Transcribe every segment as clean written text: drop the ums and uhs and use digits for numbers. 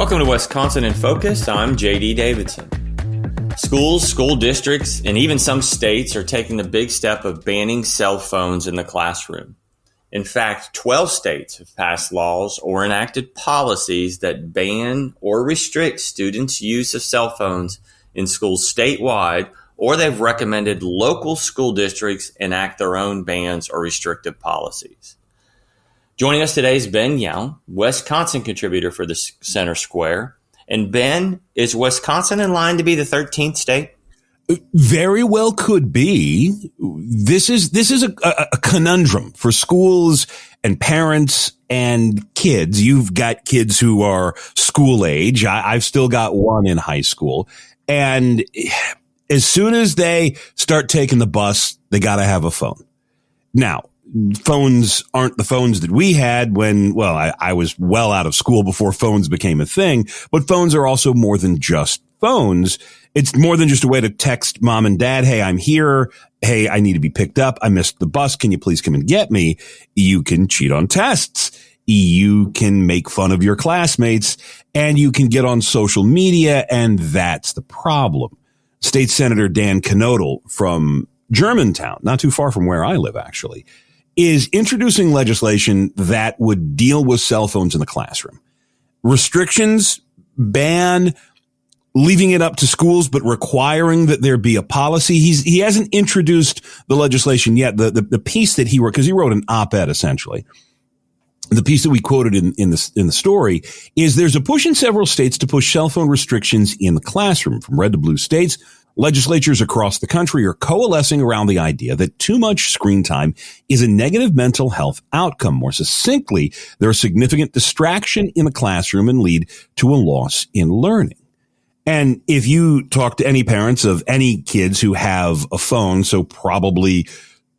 Welcome to Wisconsin in Focus. I'm JD Davidson. Schools, school districts, and even some states are taking the big step of banning cell phones in the classroom. In fact, 12 states have passed laws or enacted policies that ban or restrict students' use of cell phones in schools statewide, or they've recommended local school districts enact their own bans or restrictive policies. Joining us today is Ben Young, Wisconsin contributor for the Center Square. And Ben, is Wisconsin in line to be the 13th state? Very well could be. This is a conundrum for schools and parents and kids. You've got kids who are school age. I've still got one in high school. And as soon as they start taking the bus, they got to have a phone. Now, phones aren't the phones that we had when, well, I was well out of school before phones became a thing, but phones are also more than just phones. It's more than just a way to text mom and dad, hey, I'm here. Hey, I need to be picked up. I missed the bus. Can you please come and get me? You can cheat on tests. You can make fun of your classmates, and you can get on social media, and that's the problem. State Senator Dan Knodl from Germantown, not too far from where I live, actually, is introducing legislation that would deal with cell phones in the classroom. Restrictions, ban, leaving it up to schools, but requiring that there be a policy. He hasn't introduced the legislation yet. The piece that he wrote, because he wrote an op-ed essentially. The piece that we quoted in the story is there's a push in several states to push cell phone restrictions in the classroom. From red to blue states, legislatures across the country are coalescing around the idea that too much screen time is a negative mental health outcome. More succinctly, there is significant distraction in the classroom and lead to a loss in learning. And if you talk to any parents of any kids who have a phone, so probably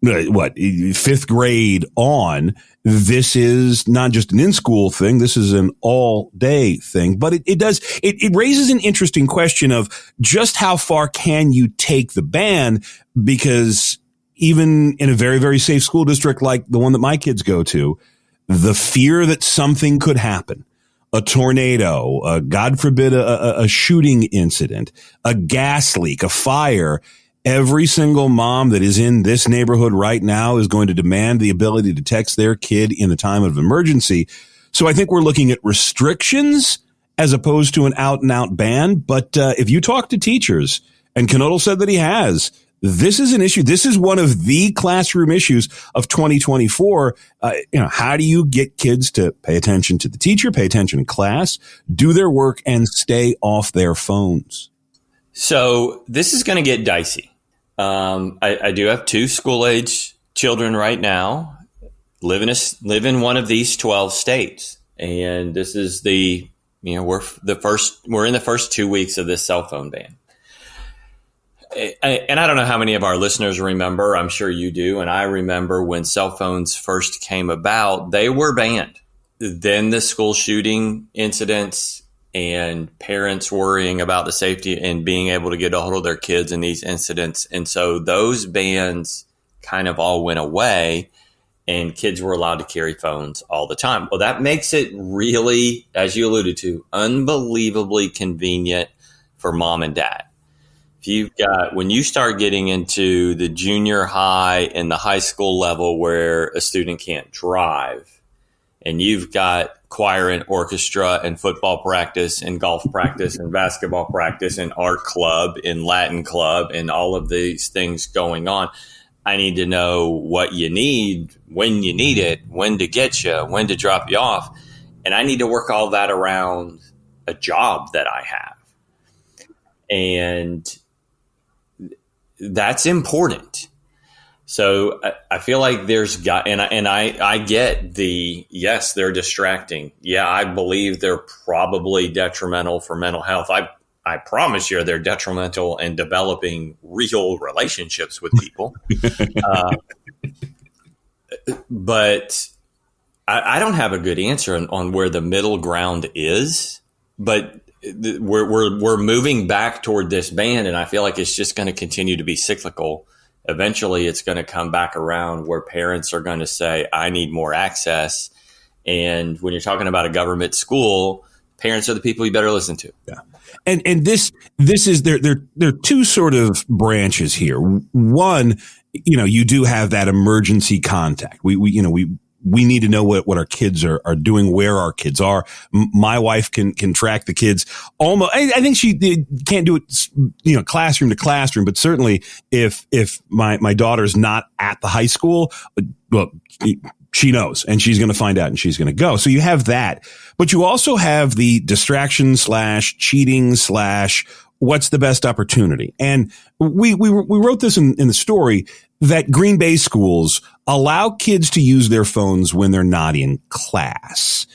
fifth grade on, this is not just an in-school thing. This is an all-day thing. But it raises an interesting question of just how far can you take the ban? Because even in a very, very safe school district like the one that my kids go to, the fear that something could happen, a tornado, God forbid, a shooting incident, a gas leak, a fire, every single mom that is in this neighborhood right now is going to demand the ability to text their kid in a time of emergency. So I think we're looking at restrictions as opposed to an out-and-out ban. But if you talk to teachers, and Knodl said that he has, this is an issue. This is one of the classroom issues of 2024. How do you get kids to pay attention to the teacher, pay attention in class, do their work, and stay off their phones? So this is going to get dicey. I do have two school-age children right now, live in one of these 12 states, and this is we're in the first 2 weeks of this cell phone ban. And I don't know how many of our listeners remember. I'm sure you do, and I remember when cell phones first came about, they were banned. Then the school shooting incidents and parents worrying about the safety and being able to get a hold of their kids in these incidents. And so those bans kind of all went away and kids were allowed to carry phones all the time. Well, that makes it really, as you alluded to, unbelievably convenient for mom and dad. When you start getting into the junior high and the high school level where a student can't drive, and you've got choir and orchestra and football practice and golf practice and basketball practice and art club and Latin club and all of these things going on, I need to know what you need, when you need it, when to get you, when to drop you off. And I need to work all that around a job that I have. And that's important. So I feel like I get yes, they're distracting. Yeah, I believe they're probably detrimental for mental health. I promise you they're detrimental in developing real relationships with people. But I don't have a good answer on where the middle ground is. But we're moving back toward this ban, and I feel like it's just going to continue to be cyclical. Eventually, it's going to come back around where parents are going to say, I need more access. And when you're talking about a government school, parents are the people you better listen to. Yeah. And this is there are two sort of branches here. One, you do have that emergency contact. We need to know what our kids are doing, where our kids are. My wife can track the kids almost. I think she can't do it, classroom to classroom, but certainly if my daughter's not at the high school, well, she knows, and she's going to find out, and she's going to go. So you have that, but you also have the distraction / cheating / what's the best opportunity. And we wrote this in the story that Green Bay schools allow kids to use their phones when they're not in class.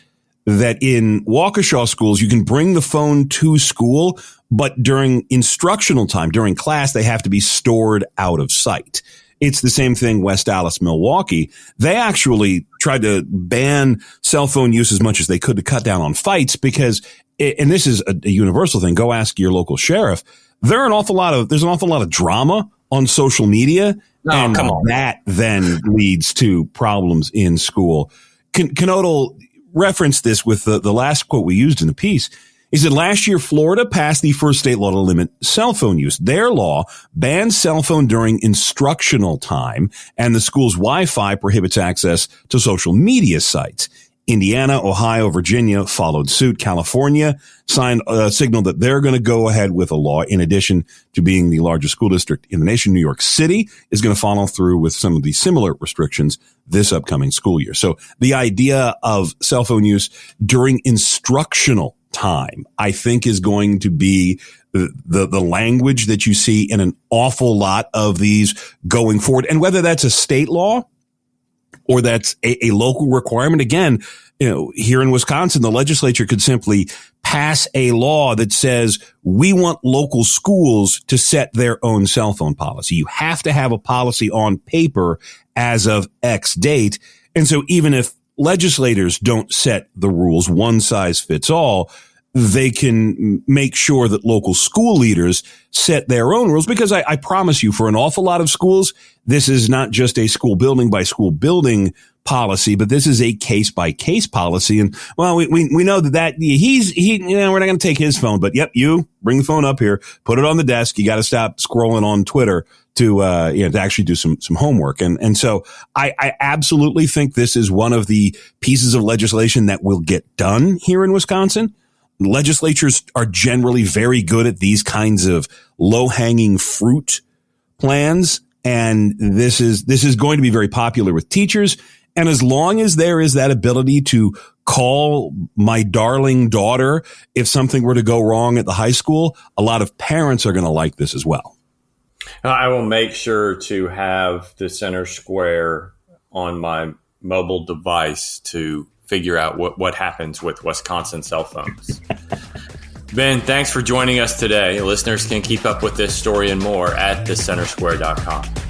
That in Waukesha schools, you can bring the phone to school, but during instructional time, during class, they have to be stored out of sight. It's the same thing, West Allis, Milwaukee. They actually tried to ban cell phone use as much as they could to cut down on fights because, and this is a universal thing, go ask your local sheriff. There's an awful lot of drama on social media. And that then leads to problems in school. Knodl referenced this with the last quote we used in the piece. He said, last year, Florida passed the first state law to limit cell phone use. Their law bans cell phone during instructional time, and the school's Wi-Fi prohibits access to social media sites. Indiana, Ohio, Virginia followed suit. California signaled that they're going to go ahead with a law. In addition to being the largest school district in the nation, New York City is going to follow through with some of the similar restrictions this upcoming school year. So the idea of cell phone use during instructional time, I think, is going to be the language that you see in an awful lot of these going forward. And whether that's a state law or that's a local requirement, again, here in Wisconsin, the legislature could simply pass a law that says we want local schools to set their own cell phone policy. You have to have a policy on paper as of X date. And so even if legislators don't set the rules, one size fits all, they can make sure that local school leaders set their own rules, because I promise you, for an awful lot of schools, this is not just a school building by school building policy, but this is a case by case policy. And well, we know that we're not going to take his phone, but yep, you bring the phone up here, put it on the desk. You got to stop scrolling on Twitter to actually do some homework. And so I absolutely think this is one of the pieces of legislation that will get done here in Wisconsin. Legislatures are generally very good at these kinds of low-hanging fruit plans, and this is going to be very popular with teachers. And as long as there is that ability to call my darling daughter if something were to go wrong at the high school, a lot of parents are going to like this as well. I will make sure to have the center square on my mobile device to figure out what happens with Wisconsin cell phones. Ben, thanks for joining us today. Listeners can keep up with this story and more at thecentersquare.com.